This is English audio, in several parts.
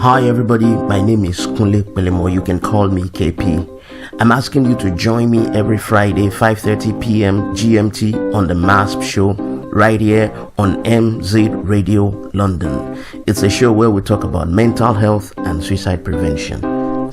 Hi everybody, my name is Kunle Pelemo. You can call me KP. I'm asking you to join me every Friday 5:30 p.m. GMT on the MHAASP show right here on MZ Radio London. It's a show where we talk about mental health and suicide prevention.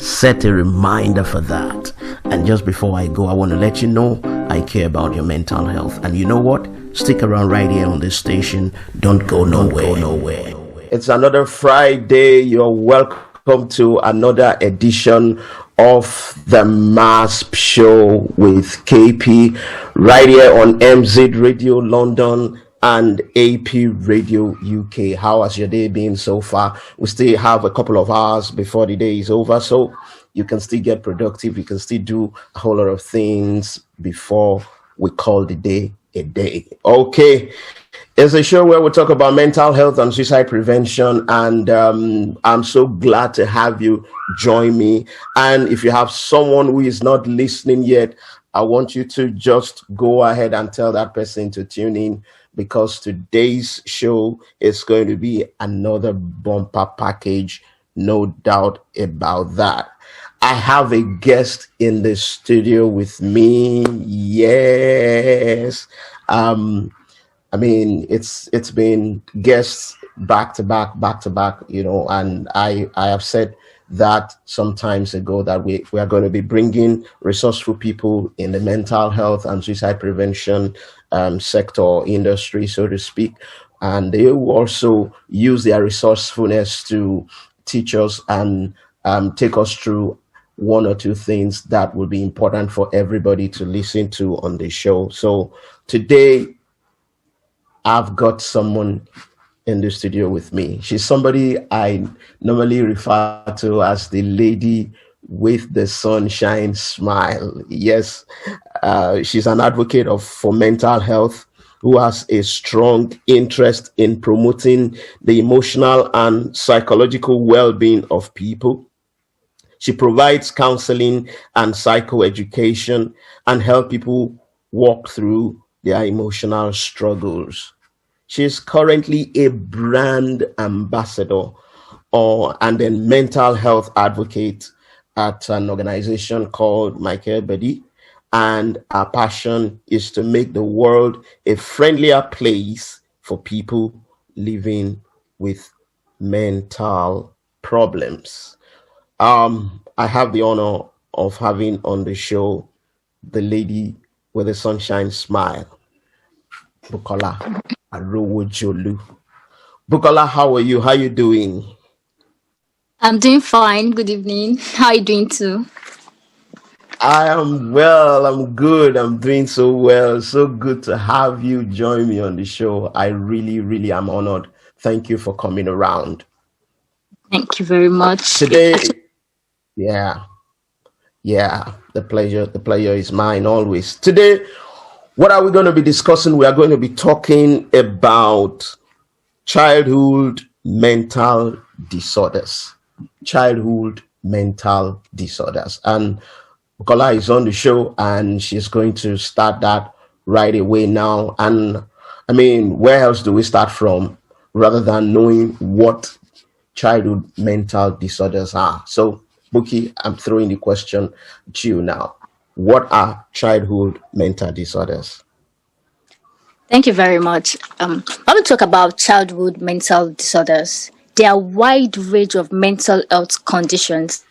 Set a reminder for that. And just before I go, I want to let you know I care about your mental health. And you know what? Stick around right here on this station. Don't go nowhere. It's another Friday. You're welcome to another edition of the MHAASP show with KP right here on MZ Radio London and AP Radio UK. How has your day been so far? We still have a couple of hours before the day is over, so you can still get productive. You can still do a whole lot of things before we call the day a day. Okay. It's a show where we talk about mental health and suicide prevention, and I'm so glad to have you join me. And if you have someone who is not listening yet, I want you to just go ahead and tell that person to tune in, because today's show is going to be another bumper package, no doubt about that. I have a guest in the studio with me. Yes. I mean, it's been guests back to back, and I have said that some times ago that we are going to be bringing resourceful people in the mental health and suicide prevention sector industry, so to speak, and they will also use their resourcefulness to teach us and take us through one or two things that will be important for everybody to listen to on the show. So today, I've got someone in the studio with me. She's somebody I normally refer to as the lady with the sunshine smile. Yes, she's an advocate for mental health who has a strong interest in promoting the emotional and psychological well-being of people. She provides counseling and psychoeducation and help people walk through their emotional struggles. She is currently a brand ambassador and a mental health advocate at an organization called Michael Bedi. And our passion is to make the world a friendlier place for people living with mental problems. I have the honor of having on the show the lady with a sunshine smile, Bukola Arowojolu. Bukola, how are you? How are you doing? I'm doing fine. Good evening. How are you doing too? I am well. I'm good. I'm doing so well. So good to have you join me on the show. I really am honored. Thank you for coming around. Thank you very much. Today, yeah, the pleasure is mine always. Today, what are we going to be discussing? We are going to be talking about childhood mental disorders. Childhood mental disorders. And Bukola is on the show and she's going to start that right away now. And I mean, where else do we start from rather than knowing what childhood mental disorders are? So, Buki, I'm throwing the question to you now. What are childhood mental disorders? Thank you very much. When we talk about childhood mental disorders, there are a wide range of mental health conditions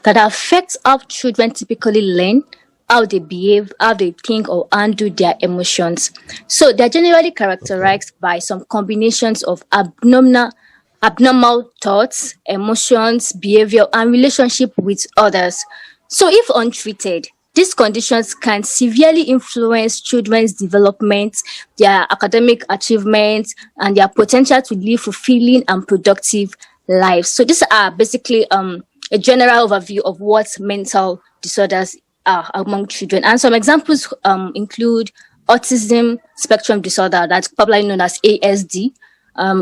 that affect how children typically learn, how they behave, how they think or handle their emotions. So they're generally characterized by some combinations of abnormal thoughts, emotions, behavior, and relationship with others. So if untreated, these conditions can severely influence children's development, their academic achievements, and their potential to live fulfilling and productive lives. So these are basically a general overview of what mental disorders are among children. And some examples include autism spectrum disorder, that's popularly known as ASD,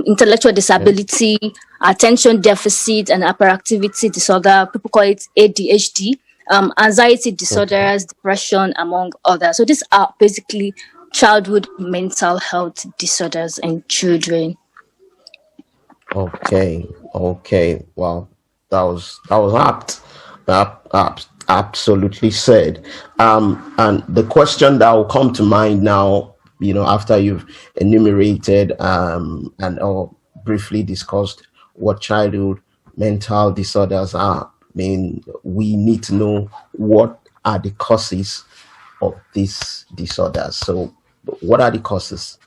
intellectual disability, attention deficit and hyperactivity disorder. People call it ADHD. Anxiety disorders, depression, among others. So these are basically childhood mental health disorders in children. Okay. Wow. that was apt. Absolutely said. And the question that will come to mind now, after you've enumerated and or briefly discussed what childhood mental disorders are, I mean, we need to know what are the causes of these disorders. So, what are the causes?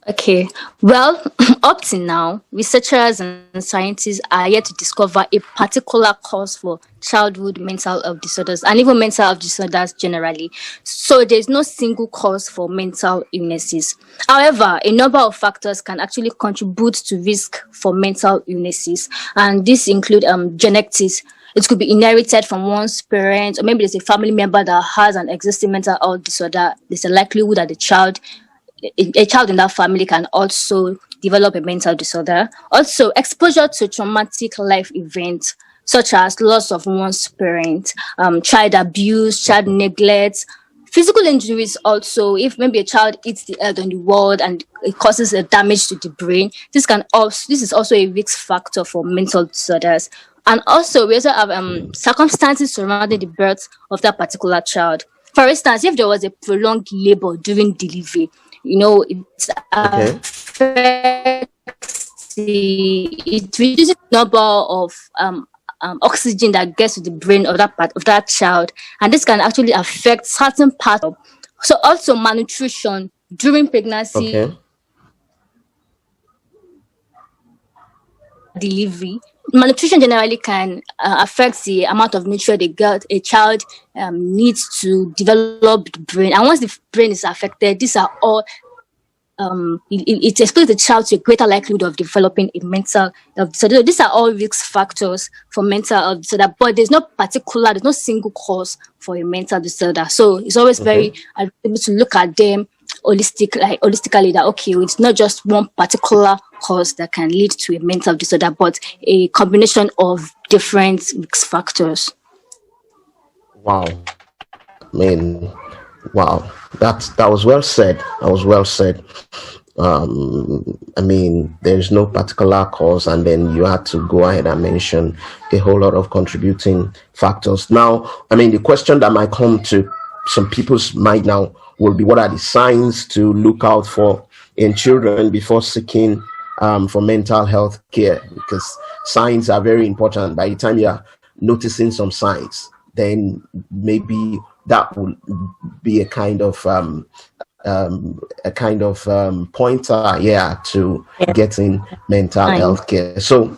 Okay, well, up to now, researchers and scientists are yet to discover a particular cause for childhood mental health disorders and even mental health disorders generally. So, there's no single cause for mental illnesses. However, a number of factors can actually contribute to risk for mental illnesses, and this include genetics. It could be inherited from one's parents, or maybe there's a family member that has an existing mental health disorder. There's a likelihood that a child in that family can also develop a mental disorder. Also, exposure to traumatic life events such as loss of one's parent, child abuse, child neglect, physical injuries. Also, if maybe a child hits the head on the wall and it causes a damage to the brain, this is also a risk factor for mental disorders. And also, we also have circumstances surrounding the birth of that particular child. For instance, if there was a prolonged labor during delivery, it Okay. affects it reduces the number of oxygen that gets to the brain of that part of that child, and this can actually affect certain parts of. So also malnutrition during pregnancy, Okay. delivery. Malnutrition generally can affect the amount of nutrient a child needs to develop the brain, and once the brain is affected, these are all it exposes the child to a greater likelihood of developing a mental health disorder. These are all risk factors for mental health disorder, but there's no single cause for a mental disorder. So it's always very Okay. able to look at them holistically, that okay, it's not just one particular cause that can lead to a mental disorder, but a combination of different risk factors. Wow. I mean, wow. That was well said. That was well said. I mean, there's no particular cause, and then you had to go ahead and mention a whole lot of contributing factors. Now, I mean, the question that might come to some people's mind now will be, what are the signs to look out for in children before seeking for mental health care? Because signs are very important. By the time you're noticing some signs, then maybe that will be a kind of pointer, yeah, to Yeah, getting mental fine. health care. So,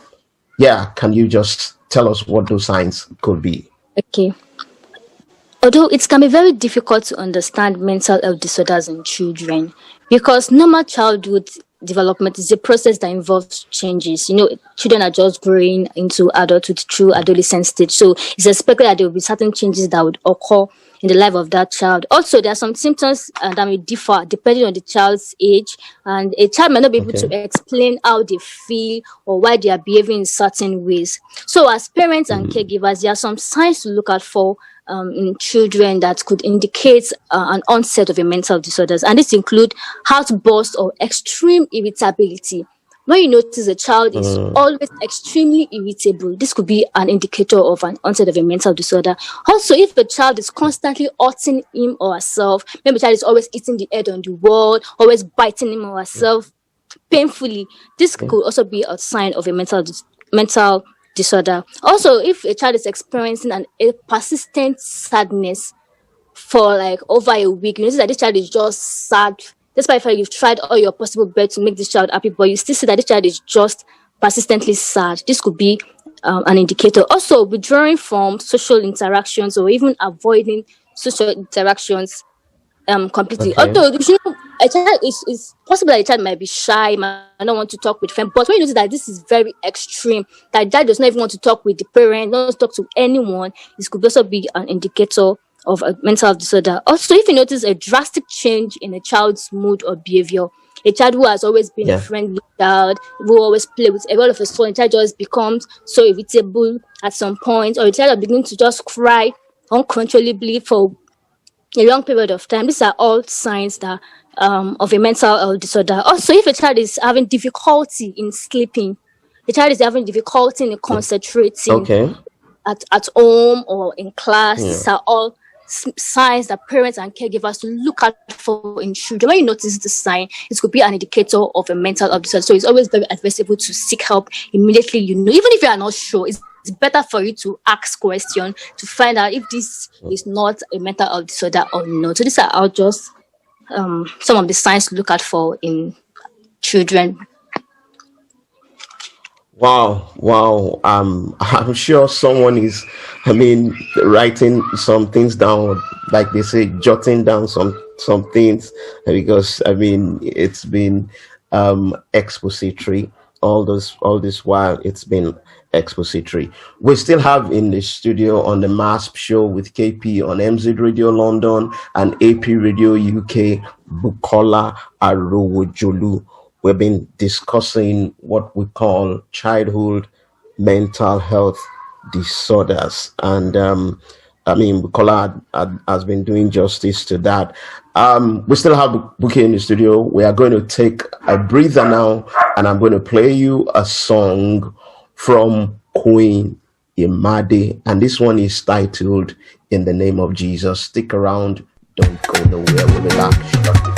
yeah, can you just tell us what those signs could be? Okay. Although it can be very difficult to understand mental health disorders in children, because normal childhood development is a process that involves changes. Children are just growing into adulthood through adolescent stage. So it's expected that there will be certain changes that would occur in the life of that child. Also, there are some symptoms that may differ depending on the child's age, and a child may not be able to Okay. explain how they feel or why they are behaving in certain ways. So, as parents and caregivers, there are some signs to look out for in children that could indicate an onset of a mental disorders, and this include outbursts or extreme irritability. When you notice a child is Mm, always extremely irritable, this could be an indicator of an onset of a mental disorder. Also, if the child is constantly hurting him or herself, maybe the child is always hitting the head on the wall, always biting him or herself painfully, this okay. could also be a sign of a mental disorder. Also, if a child is experiencing a persistent sadness for like over a week, you notice that this child is just sad. Despite the fact you've tried all your possible best to make this child happy, but you still see that this child is just persistently sad. This could be an indicator. Also, withdrawing from social interactions or even avoiding social interactions completely. Okay. Although a child is possible that a child might be shy, might not want to talk with friends, but when you notice that this is very extreme, that child does not even want to talk with the parent, not to talk to anyone, this could also be an indicator of a mental health disorder. Also, if you notice a drastic change in a child's mood or behavior, a child who has always been a Yeah. friendly child, who always play with all of a sudden, a child just becomes so irritable at some point, or a child begins to just cry uncontrollably for a long period of time. These are all signs that of a mental health disorder. Also, if a child is having difficulty in sleeping, the child is having difficulty in concentrating Okay. at home or in class. Yeah. These are all signs that parents and caregivers to look out for in children. When you notice the sign, it could be an indicator of a mental health disorder. So it's always very advisable to seek help immediately. Even if you are not sure, it's better for you to ask questions to find out if this is not a mental health disorder or not. So these are all just some of the signs to look out for in children. Wow. I'm sure someone is, writing some things down, like they say, jotting down some things, because it's been expository all this while. It's been expository. We still have in the studio on the MHAASP show with KP on MZ Radio London and AP Radio UK, Bukola Arowojolu. We've been discussing what we call childhood mental health disorders. And Bukola has been doing justice to that. We still have Buki in the studio. We are going to take a breather now, and I'm going to play you a song from Queen Imade. And this one is titled In the Name of Jesus. Stick around. Don't go nowhere. We'll be back shortly.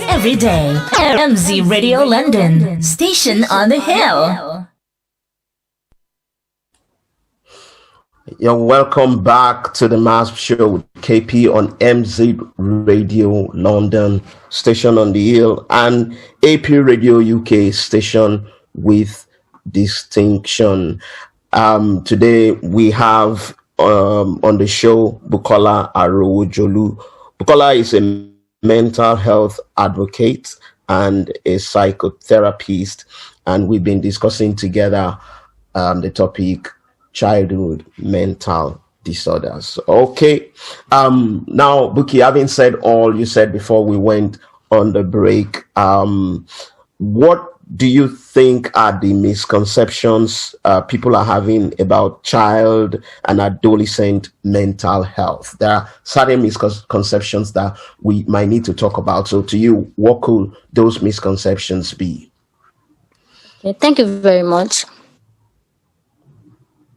Every day. MZ Radio London, station on the hill. You're welcome back to the MHAASP show with KP on MZ Radio London, station on the hill, and AP Radio UK, station with distinction. Today we have on the show Bukola Arowojolu. Bukola is a mental health advocate and a psychotherapist, and we've been discussing together the topic childhood mental disorders. Okay, now Buki, having said all you said before we went on the break, what do you think are the misconceptions people are having about child and adolescent mental health? There are certain misconceptions that we might need to talk about. So to you, what could those misconceptions be? Okay, thank you very much.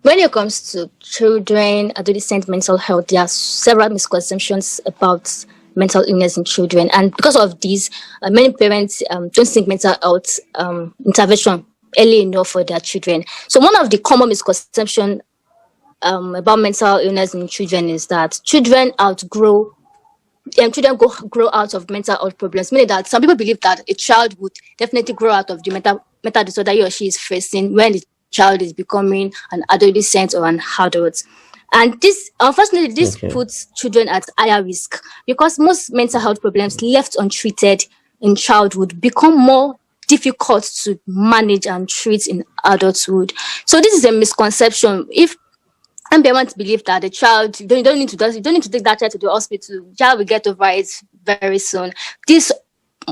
When it comes to children, adolescent mental health, there are several misconceptions about mental illness in children, and because of these, many parents don't think mental health intervention early enough for their children. So one of the common misconceptions about mental illness in children is that children grow out of mental health problems, meaning that some people believe that a child would definitely grow out of the mental disorder he or she is facing when the child is becoming an adolescent or an adult. And this, unfortunately, puts children at higher risk because most mental health problems left untreated in childhood become more difficult to manage and treat in adulthood. So this is a misconception. If parents believe that the child, you don't need to take that child to the hospital, the child will get over it very soon. This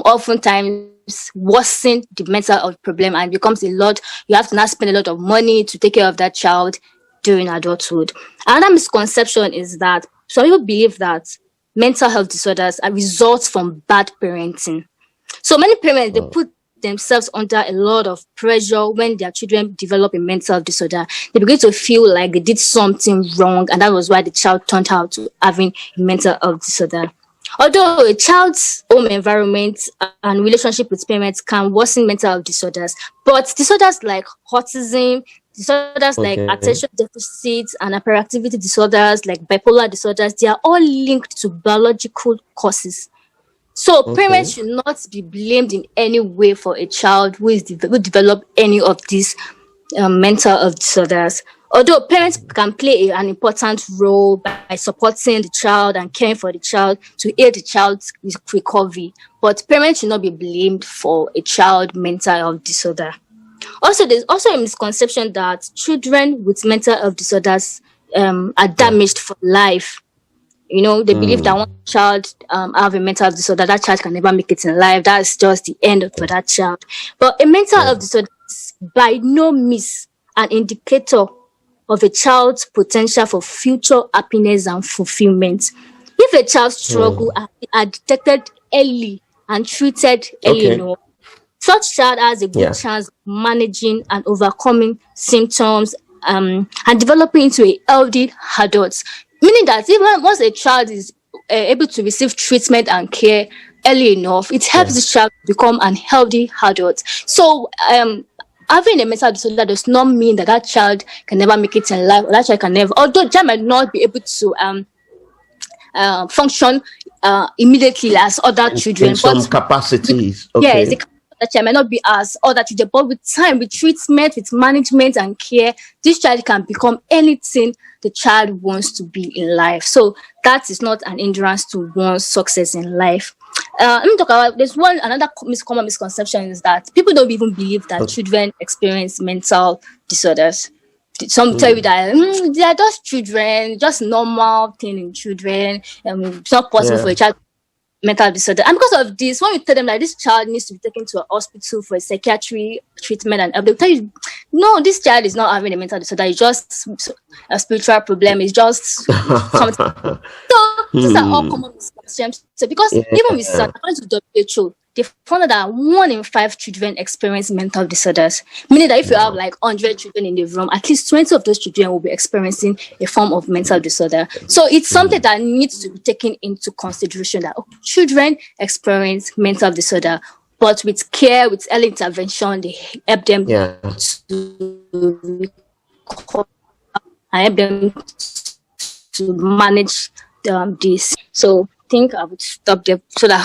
oftentimes worsen the mental health problem and becomes a lot. You have to now spend a lot of money to take care of that child during adulthood. Another misconception is that some people believe that mental health disorders are results from bad parenting. So many parents, they put themselves under a lot of pressure when their children develop a mental disorder. They begin to feel like they did something wrong, and that was why the child turned out to having a mental health disorder. Although a child's home environment and relationship with parents can worsen mental health disorders, but disorders like autism, disorders like Okay. attention deficit and hyperactivity disorders like bipolar disorders, they are all linked to biological causes. So parents Okay. should not be blamed in any way for a child who who develop any of these mental health disorders. Although parents can play an important role by supporting the child and caring for the child to aid the child's recovery, but parents should not be blamed for a child mental health disorder. Also, there's also a misconception that children with mental health disorders are Yeah. damaged for life. You know, they believe that one child have a mental health disorder, that child can never make it in life. That's just the end for that child. But a mental Yeah. health disorder is by no means an indicator of a child's potential for future happiness and fulfillment. If a child's struggle are detected early and treated early Okay. enough, such child has a good Yeah. chance of managing and overcoming symptoms and developing into a healthy adult. Meaning that even once a child is able to receive treatment and care early enough, it helps Yeah. the child become an healthy adult. So, having a mental disorder does not mean that that child can never make it in life, or that child can never, although the child might not be able to function immediately as other In children, some but capacities. yes, Okay. the child might not be as other children, but with time, with treatment, with management and care, this child can become anything the child wants to be in life. So that is not an hindrance to one's success in life. Let me talk about there's one another common misconception is that people don't even believe that children experience mental disorders. Some tell you that they are just children, just normal thing in children. It's not possible for Yeah. a child mental disorder. And because of this, when you tell them that this child needs to be taken to a hospital for a psychiatry treatment and they'll tell you, no, this child is not having a mental disorder. It's just a spiritual problem. It's just something. So these are all common misconceptions. So because even with Yeah. according to WHO, they found out that 1 in 5 children experience mental disorders. Meaning that if you have like 100 children in the room, at least 20 of those children will be experiencing a form of mental disorder. So it's something that needs to be taken into consideration that children experience mental disorder, but with care, with early intervention, they help them Yeah. to recover and help them to manage this. So I think I would stop there so that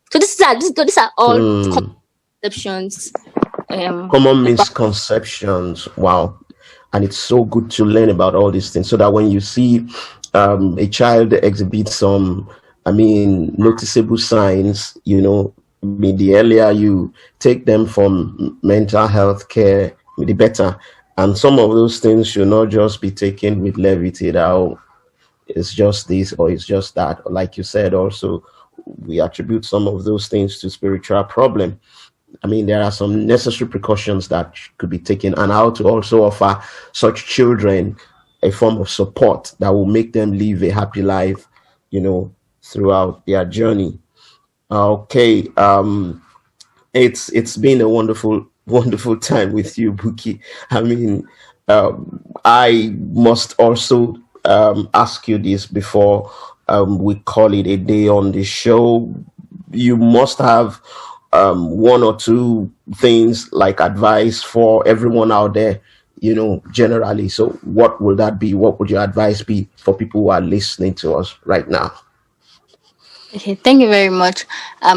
so these are all conceptions. Common misconceptions. Wow. And it's so good to learn about all these things so that when you see a child exhibit some, noticeable signs, the earlier you take them from mental health care, the better. And some of those things should not just be taken with levity that, oh, it's just this or it's just that. Like you said, also, we attribute some of those things to spiritual problem. There are some necessary precautions that could be taken, and how to also offer such children a form of support that will make them live a happy life, throughout their journey. Okay. It's been a wonderful time with you, Buki. I must also ask you this before we call it a day on the show. You must have one or two things like advice for everyone out there, generally. So what will that be? What would your advice be for people who are listening to us right now? Okay, thank you very much.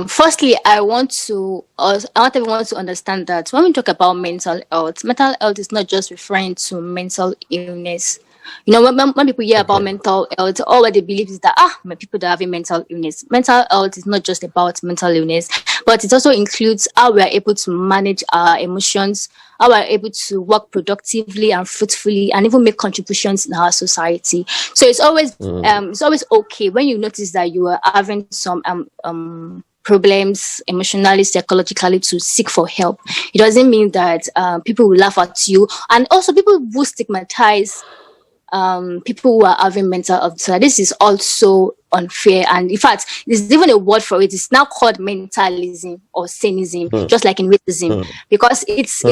Firstly, I want everyone to understand that when we talk about mental health is not just referring to mental illness. When people hear about mental health, all what they believe is that people that are having mental illness. Mental health is not just about mental illness, but it also includes how we are able to manage our emotions, how we are able to work productively and fruitfully, and even make contributions in our society. So it's always okay when you notice that you are having some problems emotionally, psychologically, to seek for help. It doesn't mean that people will laugh at you, and also people will stigmatize people who are having mental health disorder. This is also unfair, and in fact, there's even a word for it. It's now called mentalism or sanism, just like in racism, because it's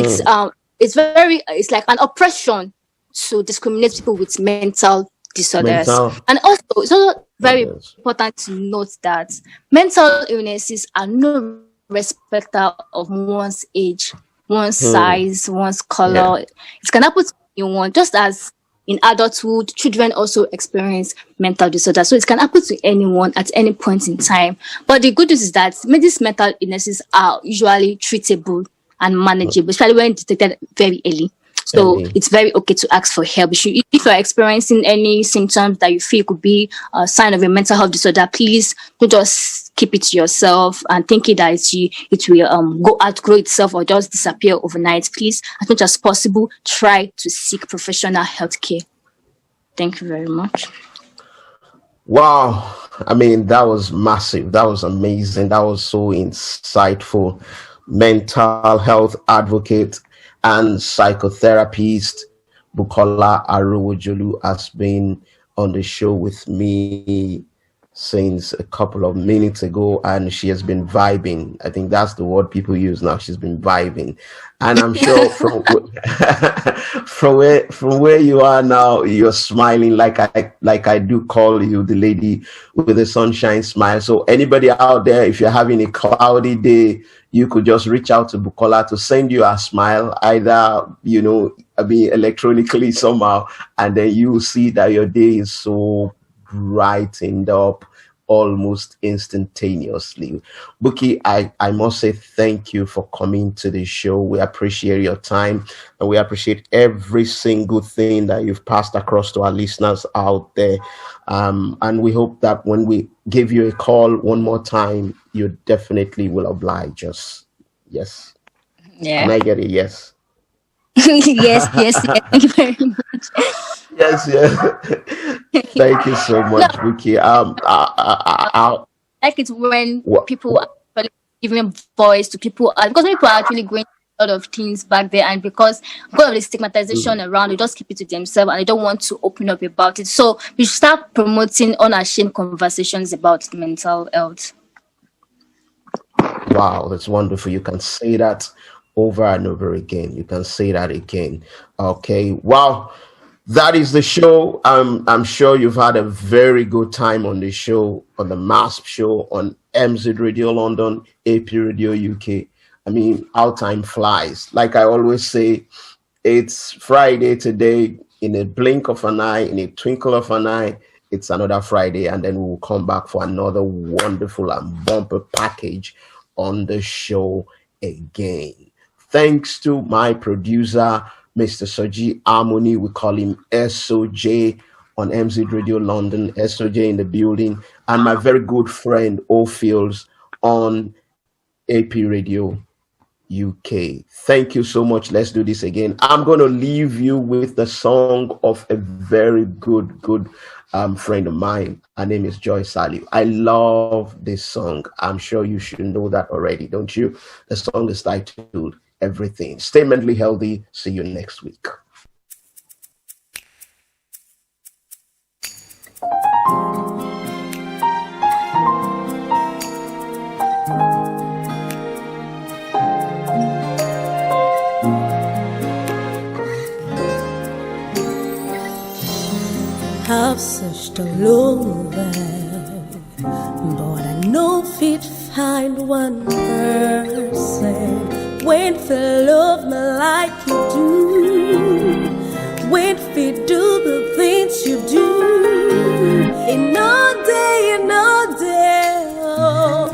like an oppression to discriminate people with mental disorders. And also, it's also very important to note that mental illnesses are no respecter of one's age, one's size, one's color. It can happen to anyone, just as in adulthood, children also experience mental disorder. So it can happen to anyone at any point in time. But the good news is that these mental illnesses are usually treatable and manageable, especially when detected very early. So it's very okay to ask for help. If you're experiencing any symptoms that you feel could be a sign of a mental health disorder, please don't just keep it to yourself and thinking that it will go outgrow itself or just disappear overnight. Please, as much as possible, try to seek professional health care. Thank you very much. Wow. I mean, that was massive. That was amazing. That was so insightful. Mental health advocate and psychotherapist Bukola Arowojolu has been on the show with me since a couple of minutes ago, and she has been vibing. I think that's the word people use now. She's been vibing, and I'm sure from where you are now, you're smiling like I do call you the lady with the sunshine smile. So anybody out there, if you're having a cloudy day, you could just reach out to Bukola to send you a smile, either electronically somehow, and then you will see that your day is so brightened up almost instantaneously. Buki, I must say thank you for coming to the show. We appreciate your time, and we appreciate every single thing that you've passed across to our listeners out there. And we hope that when we give you a call one more time, you definitely will oblige us. Yes. Yeah. Can I get a yes? yes. Thank you very much. Yes. Thank you so much, Buki. I like it when people are actually giving voice to people, because people are actually going through a lot of things back there, and because of the stigmatization around, they just keep it to themselves and they don't want to open up about it. So we should start promoting unashamed conversations about mental health. Wow, that's wonderful. You can say that over and over again. You can say that again. Okay. Wow. That is the show. I'm sure you've had a very good time on the show, on the MHAASP show, on MZ Radio London, AP Radio UK. I mean, our time flies. Like I always say, it's Friday today. In a blink of an eye, in a twinkle of an eye, it's another Friday, and then we'll come back for another wonderful and bumper package on the show again. Thanks to my producer, Mr. Soji Harmony. We call him SOJ on MZ Radio London, SOJ in the building, and my very good friend Ophiels on AP Radio UK. Thank you so much. Let's do this again. I'm going to leave you with the song of a very good friend of mine. Her name is Joy Saliu. I love this song. I'm sure you should know that already, don't you? The song is titled Everything. Stay mentally healthy. See you next week. I've searched all over, but I know fit find one person when for love me like you do, when fit do the things you do, in all day, in all day. Oh,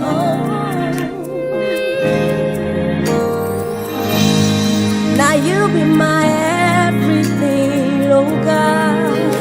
now you be my everything, oh God.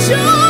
joy.